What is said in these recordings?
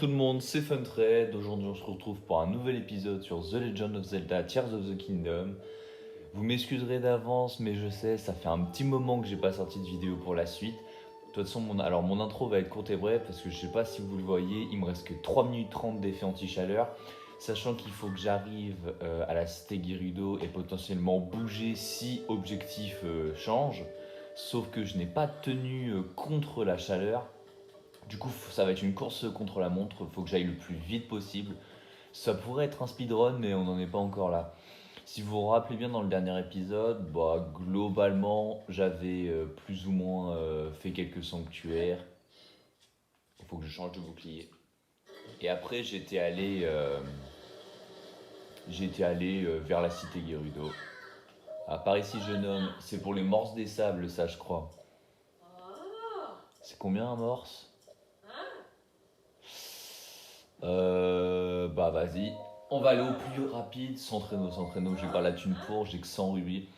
tout le monde, c'est Funtrade. Aujourd'hui, on se retrouve pour un nouvel épisode sur The Legend of Zelda Tears of the Kingdom. Vous m'excuserez d'avance, mais je sais, ça fait un petit moment que j'ai pas sorti de vidéo pour la suite. De toute façon, mon intro va être courte et brève parce que je sais pas si vous le voyez, il me reste que 3 minutes 30 d'effet anti-chaleur. Sachant qu'il faut que j'arrive à la cité Gerudo et potentiellement bouger si objectif change. Sauf que je n'ai pas de tenue contre la chaleur. Du coup, ça va être une course contre la montre, il faut que j'aille le plus vite possible. Ça pourrait être un speedrun, mais on n'en est pas encore là. Si vous vous rappelez bien dans le dernier épisode, globalement, j'avais plus ou moins fait quelques sanctuaires. Il faut que je change de bouclier. Et après, j'étais allé vers la cité Gerudo. Ah, par ici, jeune homme, c'est pour les morses des sables, ça, je crois. C'est combien un morse? Bah vas-y. On va aller au plus rapide, sans traîneau, j'ai pas la thune pour, j'ai que 100 rubis.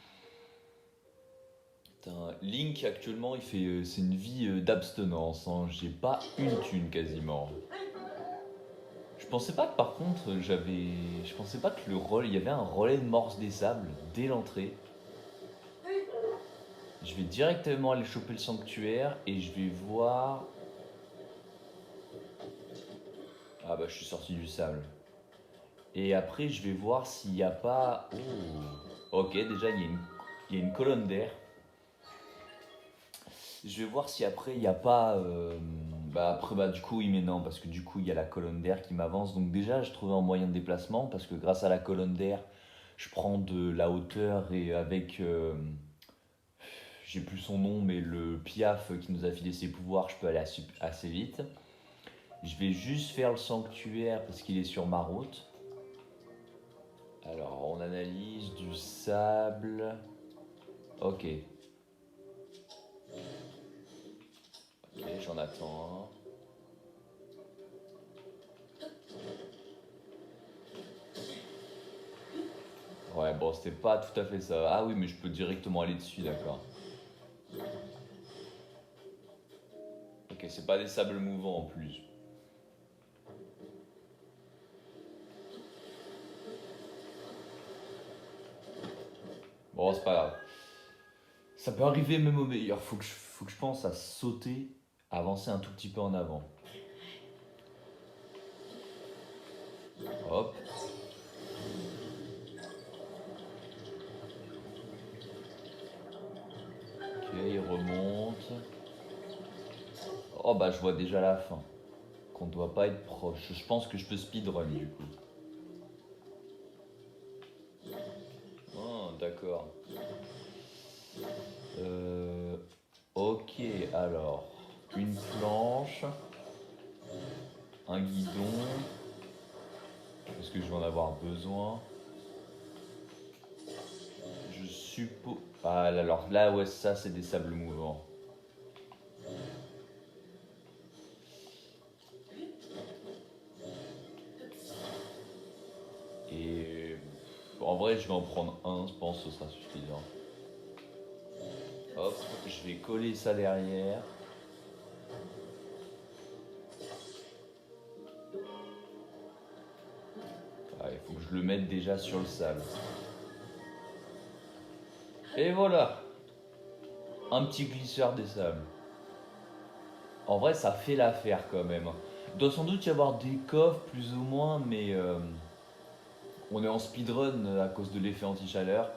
Putain, Link actuellement c'est une vie d'abstinence, hein. J'ai pas une thune quasiment. Je pensais pas que par contre je pensais pas que il y avait un relais de morse des sables dès l'entrée. Je vais directement aller choper le sanctuaire et je vais voir. Ah bah je suis sorti du sable. Et après je vais voir s'il n'y a pas. Oh. Ok, déjà il y a une colonne d'air. Je vais voir si après il n'y a pas. Du coup, oui, mais non, parce que du coup, il y a la colonne d'air qui m'avance. Donc, déjà, je trouvais un moyen de déplacement parce que grâce à la colonne d'air, je prends de la hauteur et avec. J'ai plus son nom, mais le Piaf qui nous a filé ses pouvoirs, je peux aller assez vite. Je vais juste faire le sanctuaire parce qu'il est sur ma route. Alors, on analyse du sable. Ok. Ok, j'en attends un. Ouais, bon, c'était pas tout à fait ça. Ah oui, mais je peux directement aller dessus, d'accord. Ok, c'est pas des sables mouvants en plus. Bon, c'est pas grave. Ça peut arriver même au meilleur. Faut que je pense à sauter, à avancer un tout petit peu en avant. Hop. Ok, il remonte. Oh bah je vois déjà la fin. Qu'on doit pas être proche. Je pense que je peux speedrun du coup. Oh, d'accord. Euh, ok, alors. Une planche. Un guidon. Est-ce que je vais en avoir besoin? Je suppose. Ah, alors là, ouais, ça, c'est des sables mouvants. Et en vrai, je vais en prendre un, je pense que ce sera suffisant. Hop, je vais coller ça derrière. Ah, il faut que je le mette déjà sur le sable. Et voilà, un petit glisseur des sables. En vrai, ça fait l'affaire quand même. Il doit sans doute y avoir des coffres plus ou moins, mais on est en speedrun à cause de l'effet anti-chaleur.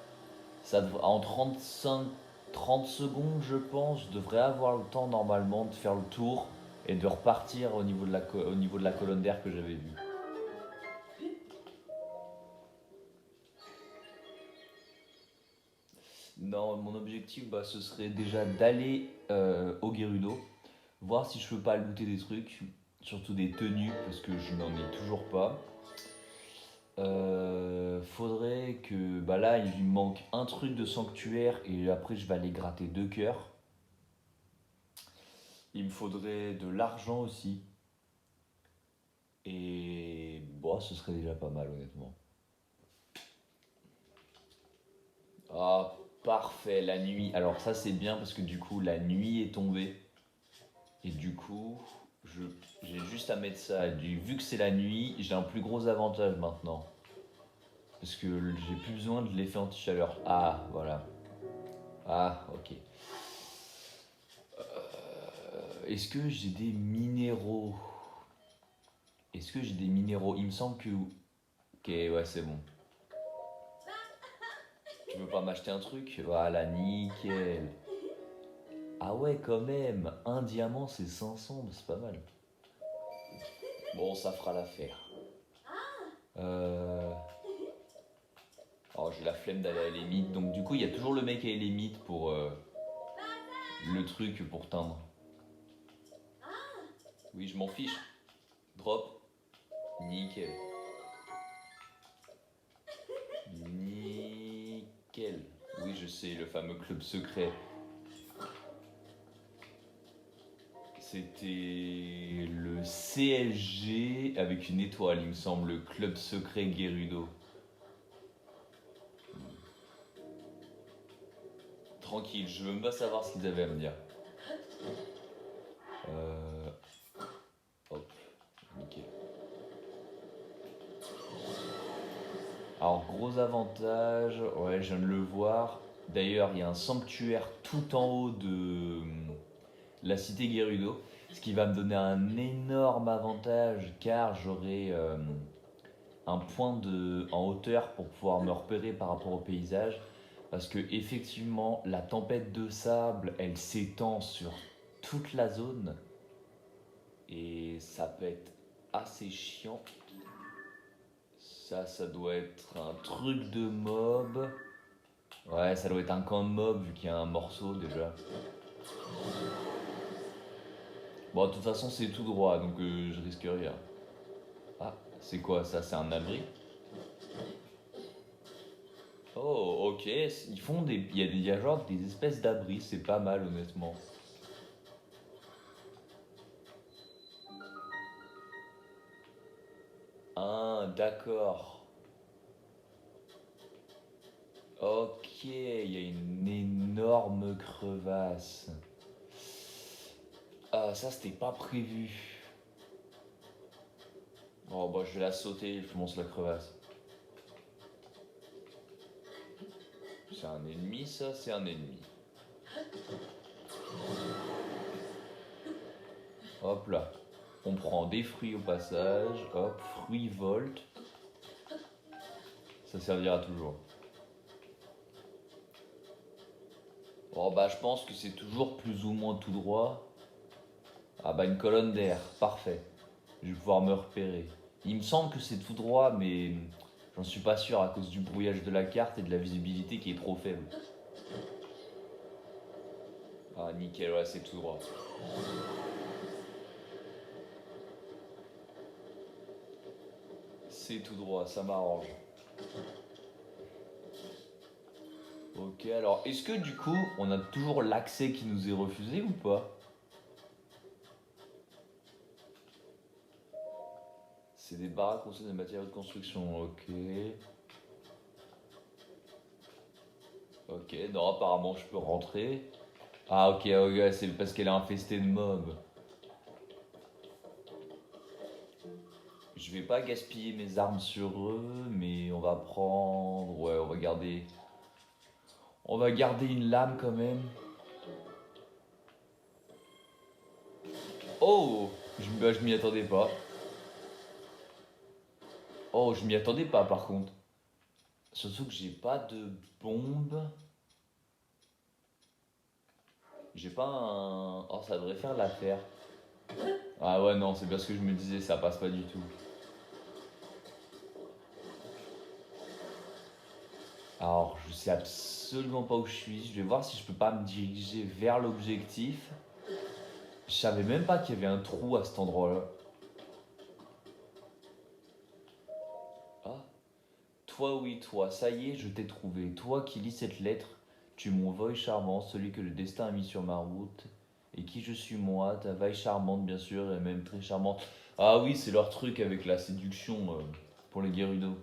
En 30 secondes, je pense, je devrais avoir le temps normalement de faire le tour et de repartir au niveau de la colonne d'air que j'avais vue. Non, mon objectif, ce serait déjà d'aller au Gerudo, voir si je peux pas looter des trucs, surtout des tenues, parce que je n'en ai toujours pas. Faudrait que, là, il me manque un truc de sanctuaire et après je vais aller gratter 2 cœurs. Il me faudrait de l'argent aussi. Et bon, ce serait déjà pas mal, honnêtement. Ah, parfait, la nuit. Alors ça c'est bien parce que du coup la nuit est tombée. Et du coup, Je, j'ai juste à mettre ça. Vu que c'est la nuit, j'ai un plus gros avantage maintenant. Parce que j'ai plus besoin de l'effet anti-chaleur. Ah, voilà. Ah, ok. Est-ce que j'ai des minéraux? Est-ce que j'ai des minéraux? Il me semble que... Ok, ouais, c'est bon. Tu veux pas m'acheter un truc? Voilà, nickel. Ah ouais, quand même. Un diamant, c'est 500, c'est pas mal. Bon, ça fera l'affaire. Euh... Alors, j'ai la flemme d'aller à l'élite. Donc, du coup, il y a toujours le mec à l'élite pour le truc pour teindre. Oui, je m'en fiche. Drop. Nickel. Nickel. Oui, je sais, le fameux club secret. C'était le CSG avec une étoile, il me semble, le club secret Gerudo. Tranquille, je veux même pas savoir ce qu'ils avaient à me dire. Euh... Hop, nickel. Alors, gros avantage, ouais, je viens de le voir. D'ailleurs, il y a un sanctuaire tout en haut de la cité Gerudo, ce qui va me donner un énorme avantage car j'aurai un point en hauteur pour pouvoir me repérer par rapport au paysage. Parce que effectivement, la tempête de sable, elle s'étend sur toute la zone et ça peut être assez chiant. Ça doit être un truc de mob. Ouais, ça doit être un camp de mob vu qu'il y a un morceau déjà. Bon, de toute façon, c'est tout droit donc je risque rien. Ah, c'est quoi ça? C'est un abri? Oh, ok. Ils font des. Il y a genre des espèces d'abris, c'est pas mal honnêtement. Ah, d'accord. Ok, il y a une énorme crevasse. Ah, ça c'était pas prévu. Oh, bah je vais la sauter, je monte la crevasse. C'est un ennemi, ça? C'est un ennemi. Hop là. On prend des fruits au passage. Hop, fruits volt. Ça servira toujours. Oh bah je pense que c'est toujours plus ou moins tout droit. Ah bah une colonne d'air, parfait. Je vais pouvoir me repérer. Il me semble que c'est tout droit, mais j'en suis pas sûr à cause du brouillage de la carte et de la visibilité qui est trop faible. Ah nickel, ouais, c'est tout droit. C'est tout droit, ça m'arrange. Ok, alors est-ce que du coup on a toujours l'accès qui nous est refusé ou pas? C'est des baraques contiennent des matériaux de construction, ok. Ok, non, apparemment je peux rentrer. Ah ok, ok, c'est parce qu'elle est infestée de mobs. Je vais pas gaspiller mes armes sur eux, mais on va prendre... Ouais, on va garder... On va garder une lame quand même. Oh, je m'y attendais pas. Oh, je m'y attendais pas par contre. Surtout que j'ai pas de bombe. J'ai pas un... Oh, ça devrait faire l'affaire. Ah ouais, non, c'est bien ce que je me disais, ça passe pas du tout. Alors, je sais absolument pas où je suis. Je vais voir si je peux pas me diriger vers l'objectif. Je savais même pas qu'il y avait un trou à cet endroit-là. Ah, toi, oui, toi, ça y est, je t'ai trouvé. Toi qui lis cette lettre, tu es mon voile charmant, celui que le destin a mis sur ma route. Et qui je suis moi, ta vaille charmante, bien sûr, et même très charmante. Ah oui, c'est leur truc avec la séduction pour les Gerudo.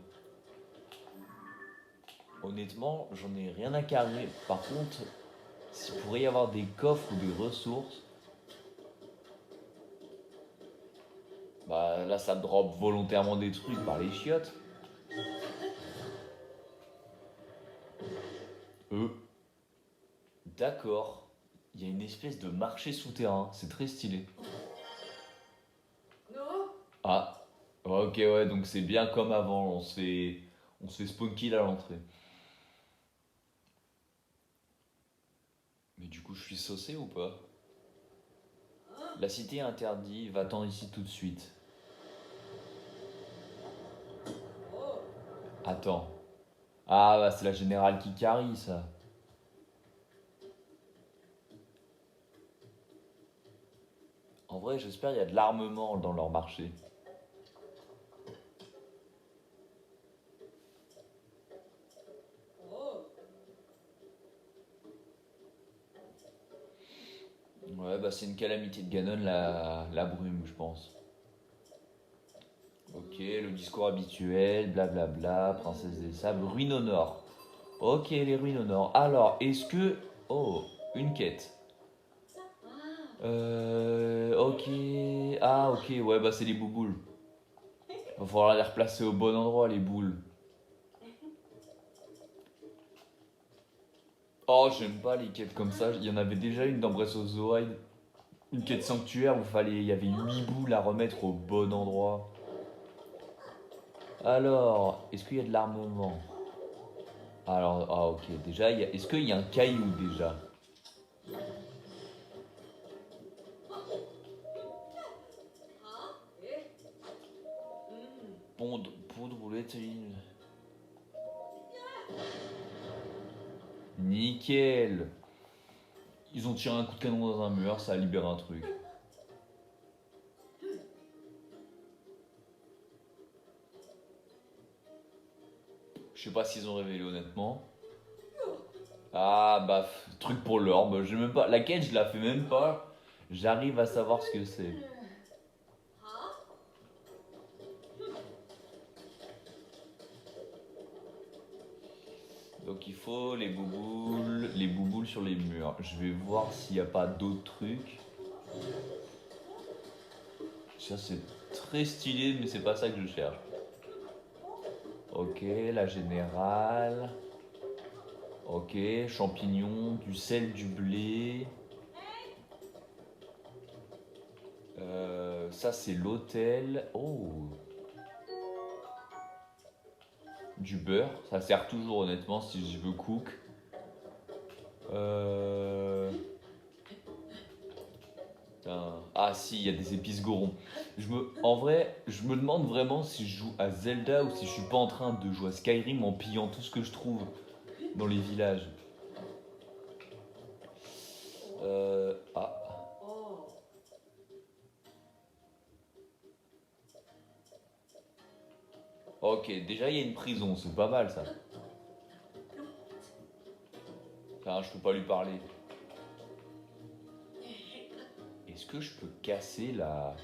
Honnêtement, j'en ai rien à carrer. Par contre, s'il pourrait y avoir des coffres ou des ressources, Bah là, ça drop volontairement des trucs par les chiottes. Euh, d'accord. Il y a une espèce de marché souterrain. C'est très stylé. Ah, ok, ouais, donc c'est bien comme avant. On se fait spawn kill à l'entrée. Mais du coup, je suis saucé ou pas? La cité est interdite, va-t'en ici tout de suite. Attends. Ah, bah c'est la générale qui carry ça. En vrai, j'espère qu'il y a de l'armement dans leur marché. Ouais, bah c'est une calamité de Ganon, la brume, je pense. Ok, le discours habituel, blablabla, princesse des sables, ruine au nord. Ok, les ruines au nord. Alors, est-ce que... Oh, une quête. Ok. Ah, ok, ouais, bah c'est les bouboules. Va falloir les replacer au bon endroit, les boules. Oh, j'aime pas les quêtes comme ça. Il y en avait déjà une dans Breath of the Wild. Une quête sanctuaire où il y avait 8 boules à remettre au bon endroit. Alors, est-ce qu'il y a de l'armement? Alors, ah ok, déjà, est-ce qu'il y a un caillou déjà? Poudre ou l'étine. Nickel. Ils ont tiré un coup de canon dans un mur, ça a libéré un truc. Je sais pas s'ils ont révélé honnêtement. Ah bah, truc pour l'orbe, j'ai même pas. La quête, je la fais même pas. J'arrive à savoir ce que c'est. Donc il faut les bouboules sur les murs. Je vais voir s'il n'y a pas d'autres trucs. Ça c'est très stylé, mais c'est pas ça que je cherche. Ok, la générale. Ok, champignons, du sel, du blé. Ça c'est l'hôtel. Oh, du beurre. Ça sert toujours honnêtement si je veux cook. Euh... Ah si, il y a des épices gorons. En vrai, je me demande vraiment si je joue à Zelda ou si je suis pas en train de jouer à Skyrim en pillant tout ce que je trouve dans les villages. Ah. Ok, déjà il y a une prison, c'est pas mal ça. Enfin, je peux pas lui parler. Est-ce que je peux casser la...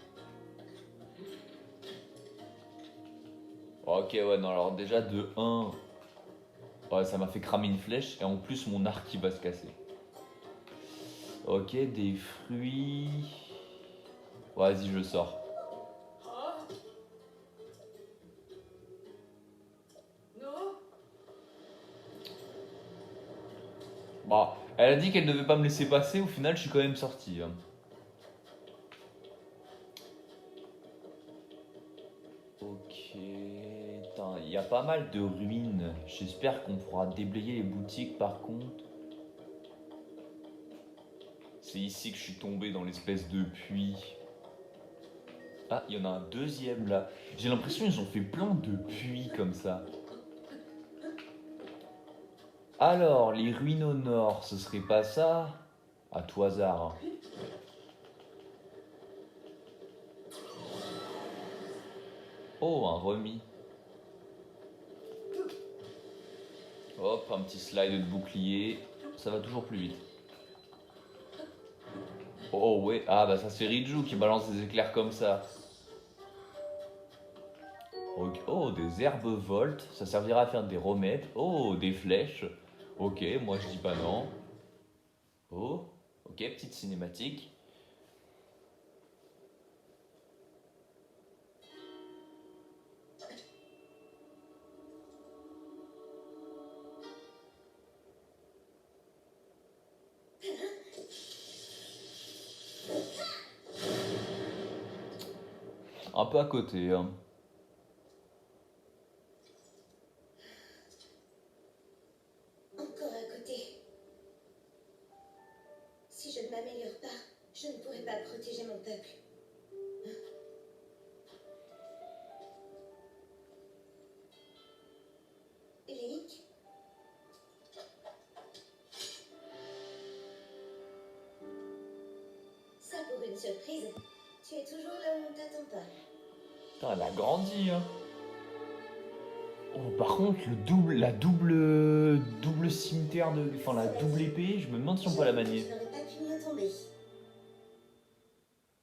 Ok, ouais, non, alors déjà de 1, ouais, ça m'a fait cramer une flèche et en plus mon arc qui va se casser. Ok, des fruits. Vas-y, je sors. Bon, elle a dit qu'elle devait pas me laisser passer, au final je suis quand même sorti, hein. Ok, il y a pas mal de ruines. J'espère qu'on pourra déblayer les boutiques par contre. C'est ici que je suis tombé dans l'espèce de puits. Ah, il y en a un deuxième là. J'ai l'impression qu'ils ont fait plein de puits comme ça. Alors, les ruines au nord, ce serait pas ça? À tout hasard, hein. Oh, un remis. Hop, un petit slide de bouclier. Ça va toujours plus vite. Oh ouais, ah bah ça c'est Riju qui balance des éclairs comme ça. Ok. Oh, des herbes voltes, ça servira à faire des remèdes. Oh, des flèches. Ok, moi je dis pas non. Oh, ok, petite cinématique. Un peu à côté, hein. Encore à côté. Si je ne m'améliore pas, je ne pourrai pas protéger mon peuple. Link, ça pour une surprise. Tu es toujours là où on t'attend pas. Putain, elle a grandi, hein. Oh, par contre, double cimetière enfin la double épée, je me demande si on peut la manier. Je n'aurais pas pu mieux tomber.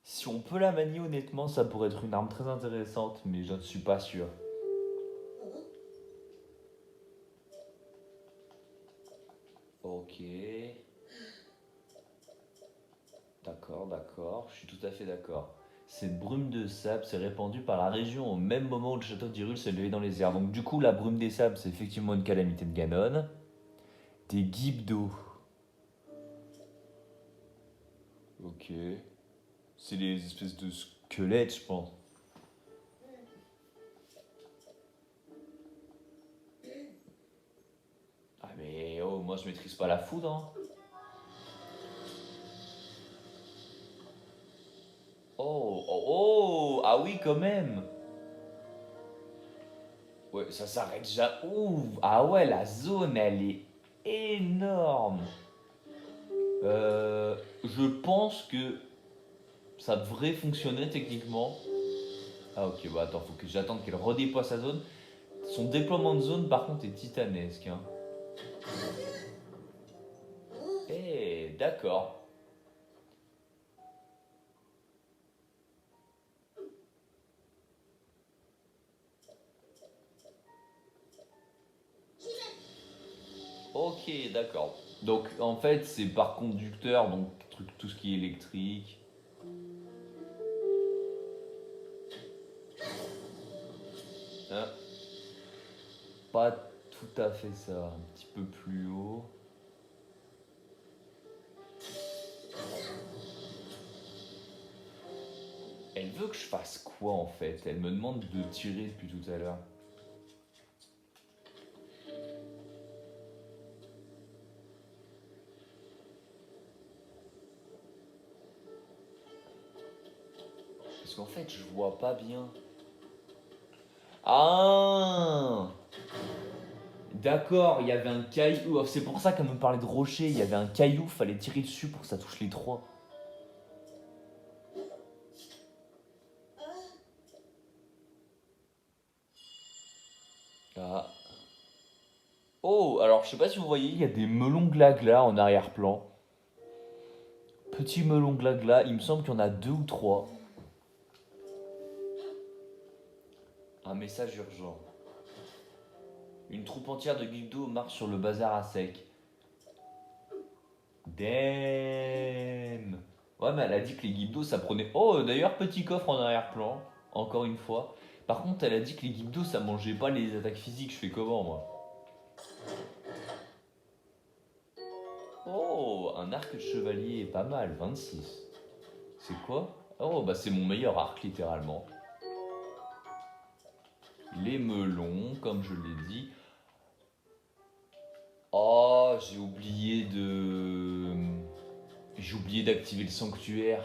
Si on peut la manier, honnêtement, ça pourrait être une arme très intéressante, mais je ne suis pas sûr. Oh, Ok. D'accord, je suis tout à fait d'accord. Cette brume de sable s'est répandue par la région au même moment où le château d'Hyrule s'est levé dans les airs. Donc du coup, la brume des sables, c'est effectivement une calamité de Ganon. Des guibes d'eau. Ok. C'est les espèces de squelettes, je pense. Ah mais oh, moi je maîtrise pas la foudre, hein. Oh, ah oui quand même. Ouais, ça s'arrête déjà. Ouh, ah ouais, la zone, elle est énorme. Je pense que ça devrait fonctionner techniquement. Ah ok, bah attends, faut que j'attende qu'elle redéploie sa zone. Son déploiement de zone, par contre, est titanesque, hein. oh, Eh, d'accord. Ok, d'accord. Donc en fait, c'est par conducteur, donc tout ce qui est électrique. Hein, pas tout à fait ça, un petit peu plus haut. Elle veut que je fasse quoi en fait? Elle me demande de tirer depuis tout à l'heure. Parce qu'en fait, je vois pas bien. Ah! D'accord, il y avait un caillou. Oh, c'est pour ça qu'elle me parlait de rocher. Il y avait un caillou, fallait tirer dessus pour que ça touche les trois. Ah. Oh, alors je sais pas si vous voyez, il y a des melons glagla en arrière-plan. Petits melons glagla, il me semble qu'il y en a deux ou trois. Un message urgent. Une troupe entière de guildos marche sur le bazar à sec. Damn. Ouais, mais elle a dit que les guildos ça prenait. Oh, d'ailleurs, petit coffre en arrière-plan. Encore une fois. Par contre, elle a dit que les guildos ça mangeait pas les attaques physiques. Je fais comment moi? Oh, un arc de chevalier, pas mal, 26. C'est quoi? Oh, bah c'est mon meilleur arc, littéralement. Les melons, comme je l'ai dit. Oh, j'ai oublié de... J'ai oublié d'activer le sanctuaire.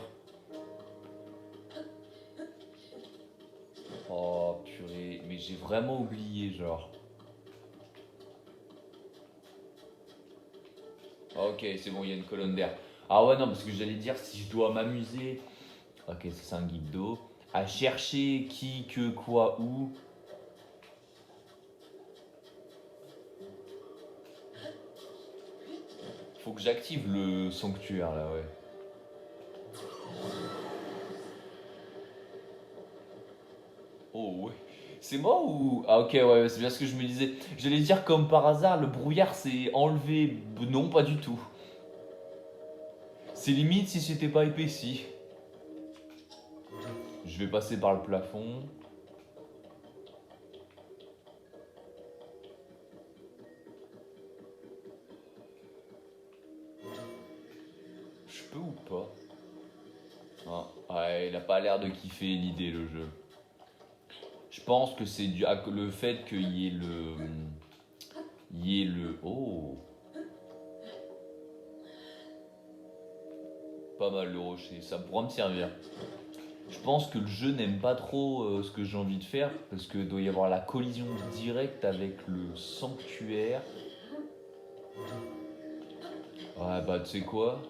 Oh, purée, mais j'ai vraiment oublié, genre. Ok, c'est bon, il y a une colonne d'air. Ah ouais, non, parce que j'allais dire, si je dois m'amuser... Ok, ça c'est un guide d'eau. À chercher qui, que, quoi, où... Faut que j'active le sanctuaire, là, ouais. Oh ouais. C'est moi ou... Ah ok, ouais, c'est bien ce que je me disais. J'allais dire comme par hasard, le brouillard s'est enlevé. Non, pas du tout. C'est limite si c'était pas épaissi. Je vais passer par le plafond. Je peux ou pas? Ah, ouais, il a pas l'air de kiffer l'idée, le jeu. pense que c'est dû à le fait qu'il y ait le... Oh, pas mal le rocher, ça pourra me servir. Je pense que le jeu n'aime pas trop ce que j'ai envie de faire, parce que doit y avoir la collision directe avec le sanctuaire. Ouais, bah tu sais quoi?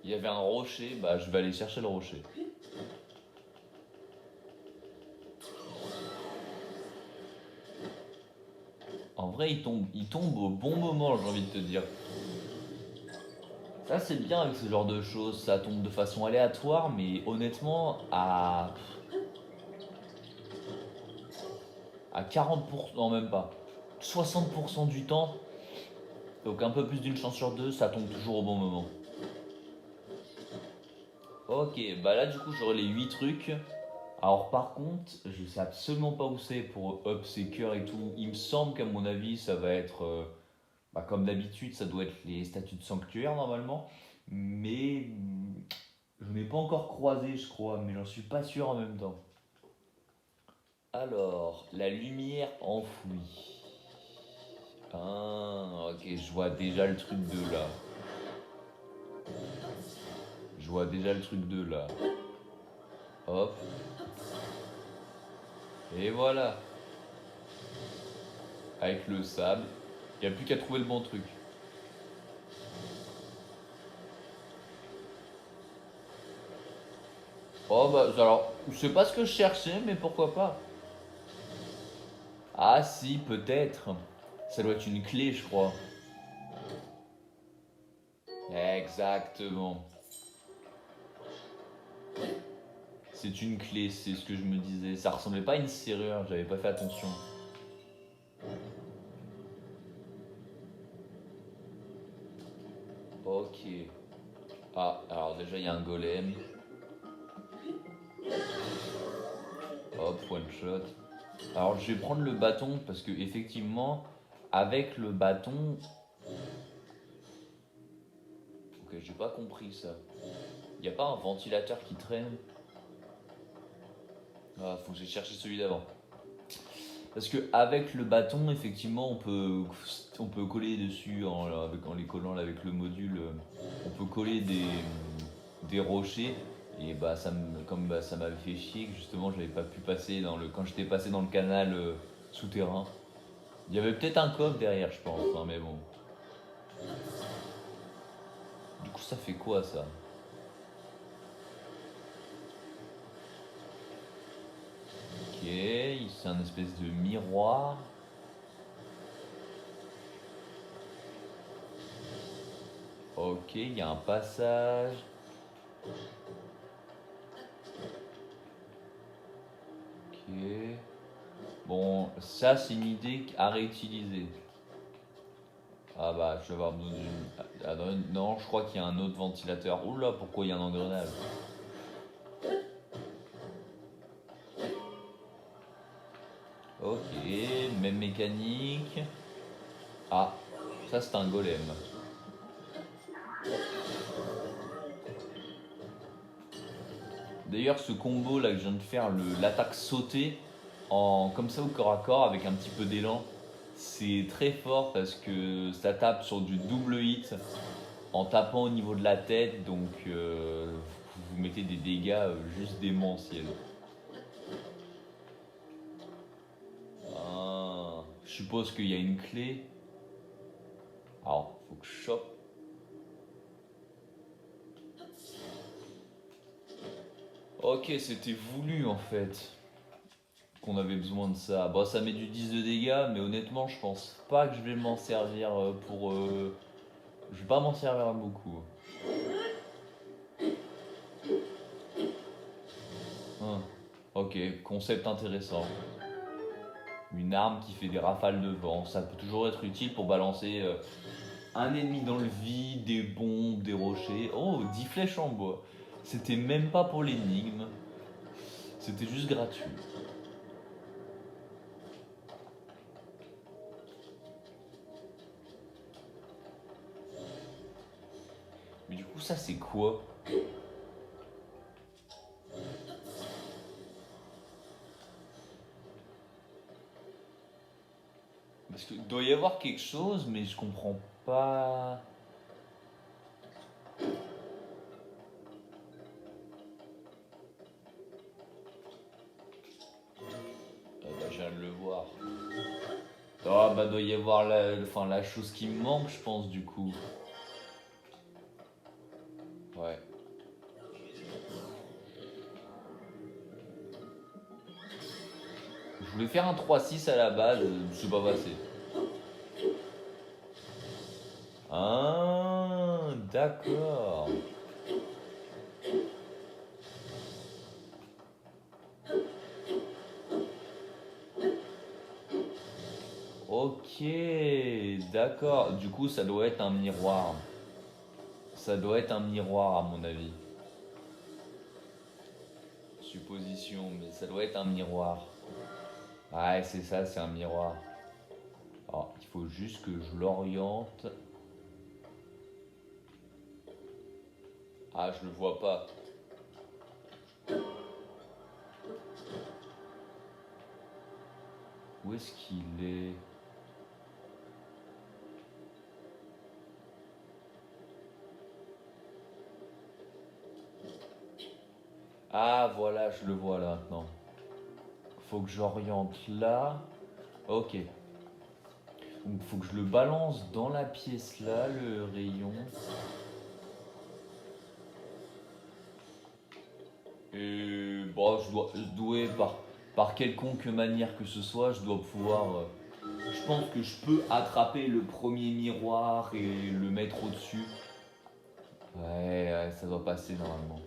Il y avait un rocher, bah je vais aller chercher le rocher. En vrai, il tombe au bon moment, j'ai envie de te dire. Ça, c'est bien avec ce genre de choses, ça tombe de façon aléatoire, mais honnêtement, à 40%, non même pas, 60% du temps, donc un peu plus d'une chance sur deux, ça tombe toujours au bon moment. Ok, bah là du coup j'aurai les 8 trucs. Alors par contre, je sais absolument pas où c'est pour up ses cœurs et tout. Il me semble qu'à mon avis ça va être, bah, comme d'habitude, ça doit être les statues de sanctuaire normalement. Mais je n'ai pas encore croisé je crois, mais j'en suis pas sûr en même temps. Alors, la lumière enfouie. Ah, ok, je vois déjà le truc de là. Je vois déjà le truc de là. Hop. Et voilà. Avec le sable. Il n'y a plus qu'à trouver le bon truc. Oh bah alors, je sais pas ce que je cherchais, mais pourquoi pas. Ah si, peut-être. Ça doit être une clé, je crois. Exactement. C'est une clé, c'est ce que je me disais. Ça ressemblait pas à une serrure, j'avais pas fait attention. Ok. Ah, alors déjà il y a un golem. Hop, one shot. Alors je vais prendre le bâton parce que effectivement, avec le bâton... Ok, j'ai pas compris ça. Y a pas un ventilateur qui traîne? Ah, faut que j'ai cherché celui d'avant. Parce que avec le bâton, effectivement, on peut coller dessus en les collant avec le module. On peut coller des rochers. Et bah, comme bah, ça m'avait fait chier que justement je n'avais pas pu passer quand j'étais passé dans le canal souterrain. Il y avait peut-être un coffre derrière, je pense, hein, mais bon. Du coup, ça fait quoi ça? Ok, c'est un espèce de miroir. Ok, il y a un passage. Ok. Bon, ça c'est une idée à réutiliser. Ah bah, je vais avoir besoin d'une... Ah, non, je crois qu'il y a un autre ventilateur. Oula, pourquoi il y a un engrenage? Ok, même mécanique. Ah, ça c'est un golem. D'ailleurs, ce combo là que je viens de faire, l'attaque sautée, comme ça au corps à corps avec un petit peu d'élan, c'est très fort parce que ça tape sur du double hit en tapant au niveau de la tête, donc vous mettez des dégâts juste démentiels. Ah, je suppose qu'il y a une clé. Alors, faut que je chope. Ok, c'était voulu en fait qu'on avait besoin de ça. Bon, ça met du 10 de dégâts, mais honnêtement, je pense pas que je vais m'en servir pour. Je vais pas m'en servir beaucoup. Hein. Ok, concept intéressant. Une arme qui fait des rafales de vent, ça peut toujours être utile pour balancer un ennemi dans le vide, des bombes, des rochers. Oh, 10 flèches en bois. C'était même pas pour l'énigme, c'était juste gratuit. Mais du coup, ça c'est quoi? doit y avoir quelque chose, mais je comprends pas. Bah, je viens de le voir. Ah bah doit y avoir la chose qui me manque, je pense, du coup. Ouais. Je voulais faire un 3-6 à la base, c'est pas passé. Ah, d'accord. Ok, d'accord. Du coup, ça doit être un miroir. Ça doit être un miroir, à mon avis. Supposition, mais ça doit être un miroir. Ouais, c'est ça, c'est un miroir. Alors, il faut juste que je l'oriente. Ah, je le vois pas. Où est-ce qu'il est? Ah, voilà, je le vois là maintenant. Faut que j'oriente là. Ok. Donc, faut que je le balance dans la pièce là, le rayon. Et bon, je dois par quelconque manière que ce soit, je dois pouvoir. Je pense que je peux attraper le premier miroir et le mettre au-dessus. Ouais, ouais, ça doit passer normalement.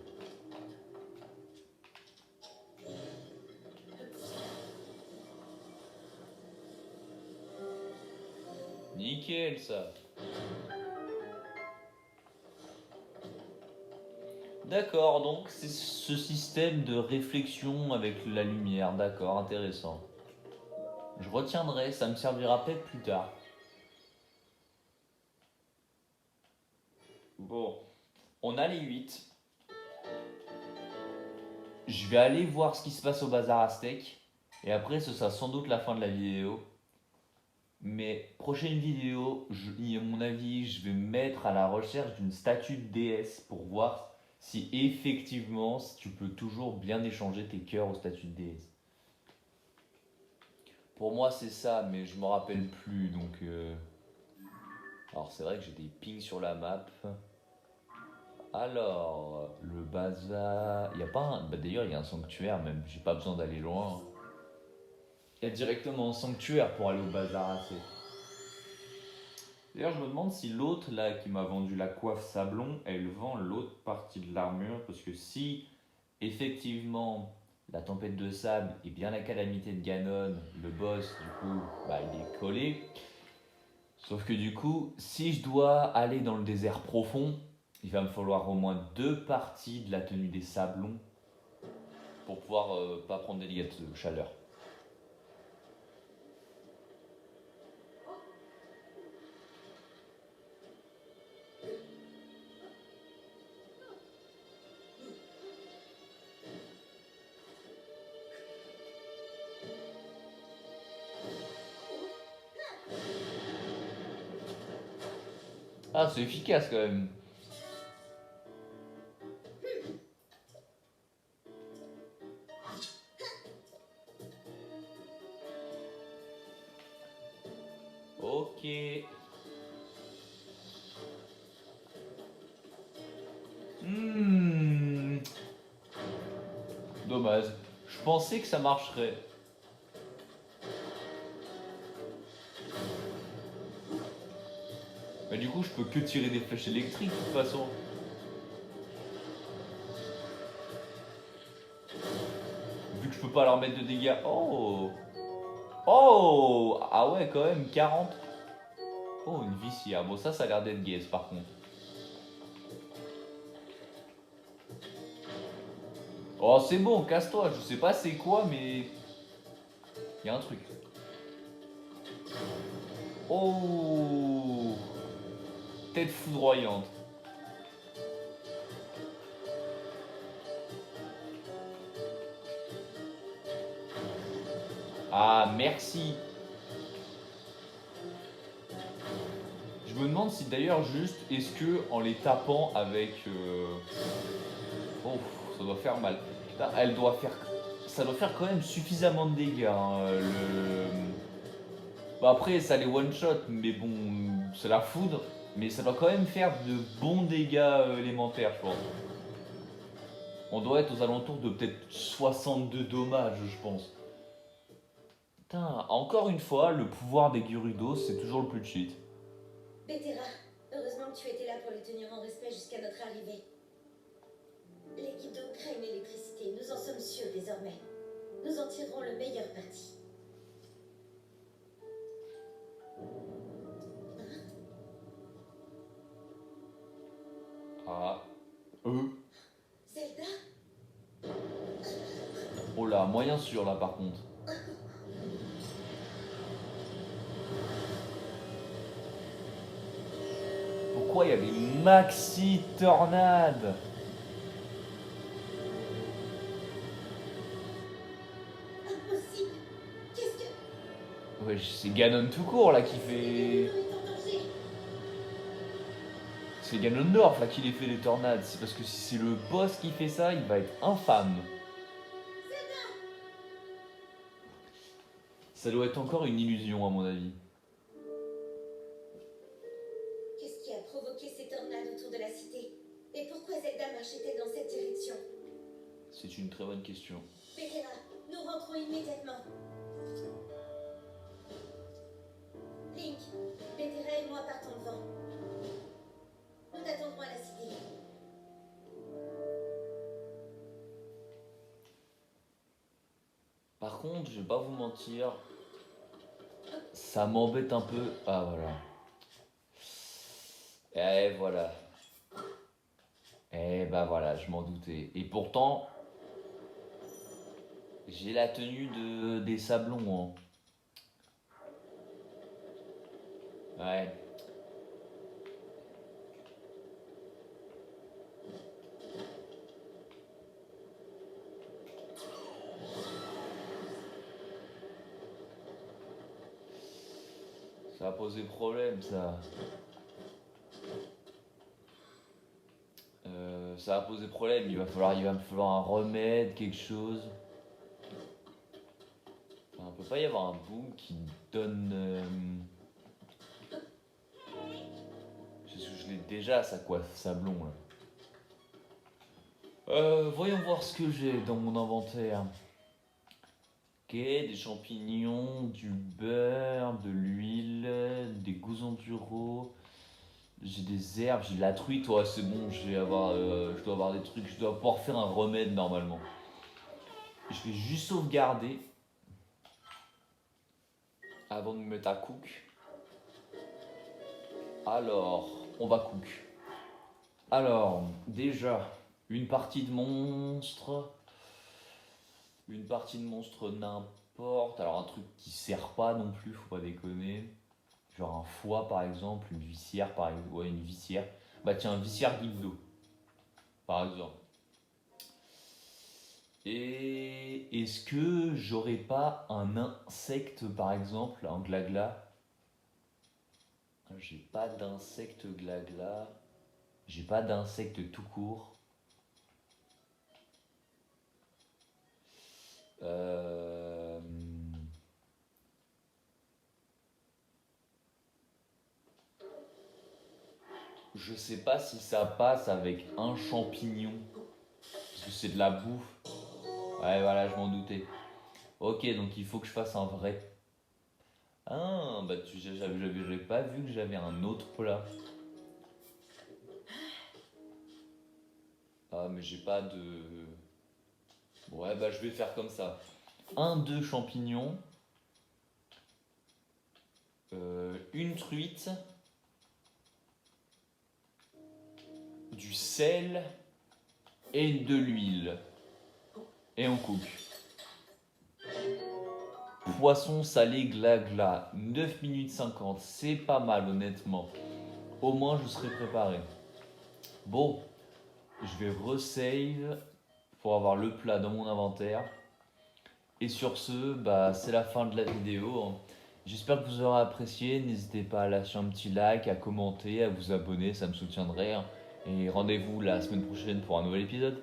Nickel ça. D'accord, donc c'est ce système de réflexion avec la lumière, d'accord, intéressant. Je retiendrai, ça me servira peut-être plus tard. Bon, on a les 8. Je vais aller voir ce qui se passe au bazar aztèque. Et après, ce sera sans doute la fin de la vidéo. Mais prochaine vidéo, à mon avis, je vais me mettre à la recherche d'une statue de déesse pour voir si effectivement si tu peux toujours bien échanger tes cœurs aux statues de déesse. Pour moi, c'est ça, mais je me rappelle plus. Donc, alors c'est vrai que j'ai des pings sur la map. Alors, le bazar, il y a pas un... Bah, d'ailleurs, il y a un sanctuaire même. J'ai pas besoin d'aller loin. Il y a directement un sanctuaire pour aller au bazar assez. D'ailleurs, je me demande si l'autre là qui m'a vendu la coiffe sablon, elle vend l'autre partie de l'armure. Parce que si effectivement la tempête de sable est bien la calamité de Ganon, le boss, du coup, bah, il est collé. Sauf que du coup, si je dois aller dans le désert profond, il va me falloir au moins 2 parties de la tenue des sablons pour pouvoir pas prendre des dégâts de chaleur. Ah, c'est efficace quand même. Ok. Dommage. Je pensais que ça marcherait. Mais du coup, je peux que tirer des flèches électriques de toute façon. Vu que je peux pas leur mettre de dégâts. Oh! Oh! Ah ouais, quand même, 40. Oh, une vicière. Bon, ça a l'air d'être gaze par contre. Oh, c'est bon, casse-toi. Je sais pas c'est quoi, mais. Il y a un truc. Oh! Tête foudroyante. Ah, merci. Je me demande si d'ailleurs juste, est-ce que en les tapant avec... Oh, ça doit faire mal. Putain, ça doit faire quand même suffisamment de dégâts. Hein, Bah après, ça les one-shot, mais bon, c'est la foudre. Mais ça doit quand même faire de bons dégâts élémentaires, je pense. On doit être aux alentours de peut-être 62 dommages, je pense. Putain, encore une fois, le pouvoir des Gyrudos, c'est toujours le plus cheat. Bétéra, heureusement que tu étais là pour les tenir en respect jusqu'à notre arrivée. L'équipe d'eau craignent l'électricité, nous en sommes sûrs désormais. Nous en tirerons le meilleur parti. Ah, Zelda? Oh là, moyen sûr là par contre. Pourquoi il y a des maxi tornades? Impossible. Qu'est-ce que... Ouais, c'est Ganon tout court là qui fait... L'eau est en danger. C'est Ganondorf là qui les fait les tornades. C'est parce que si c'est le boss qui fait ça, il va être infâme. Ça doit être encore une illusion à mon avis. Qu'est-ce qui a provoqué ces tornades autour de la cité? Et pourquoi Zelda marchait-elle dans cette direction? C'est une très bonne question. Bétéra, nous rentrons immédiatement. Link, Bétéra et moi partons devant. Nous t'attendrons à la cité. Par contre, je vais pas vous mentir, ça m'embête un peu. Ah voilà. Et voilà. Et bah voilà, je m'en doutais. Et pourtant, j'ai la tenue des sablons. Hein. Ouais. Ça va poser problème, ça. Ça va poser problème. Il va me falloir un remède, quelque chose. Enfin, peut pas y avoir un boom qui donne. Je l'ai déjà, ça coiffe sablon là. Voyons voir ce que j'ai dans mon inventaire. Ok, des champignons, du beurre, de l'huile, des gousans-bureau. J'ai des herbes, j'ai de la truite, ouais c'est bon, je dois avoir des trucs, je dois pouvoir faire un remède normalement. Je vais juste sauvegarder avant de me mettre à cook. Alors, on va cook. Alors, déjà, une partie de monstre. Une partie de monstre n'importe. Alors un truc qui sert pas non plus, faut pas déconner. Genre un foie par exemple, une vicière par exemple. Ouais, une vicière. Bah tiens, un vicière d'Igdo, par exemple. Et est-ce que j'aurais pas un insecte par exemple, un glagla? J'ai pas d'insecte glagla. J'ai pas d'insecte tout court. Euh... Je sais pas si ça passe avec un champignon. Parce que c'est de la bouffe. Ouais, voilà, je m'en doutais. Ok, donc il faut que je fasse un vrai. Ah, bah j'avais pas vu que j'avais un autre plat. Ah, mais j'ai pas de... Ouais, bah je vais faire comme ça. Un, deux champignons. Une truite. Du sel. Et de l'huile. Et on coupe. Poisson salé glagla. 9 minutes 50. C'est pas mal, honnêtement. Au moins, je serai préparé. Bon, je vais resave pour avoir le plat dans mon inventaire. Et sur ce, bah, c'est la fin de la vidéo. J'espère que vous aurez apprécié. N'hésitez pas à lâcher un petit like, à commenter, à vous abonner, ça me soutiendrait, hein. Et rendez-vous la semaine prochaine pour un nouvel épisode.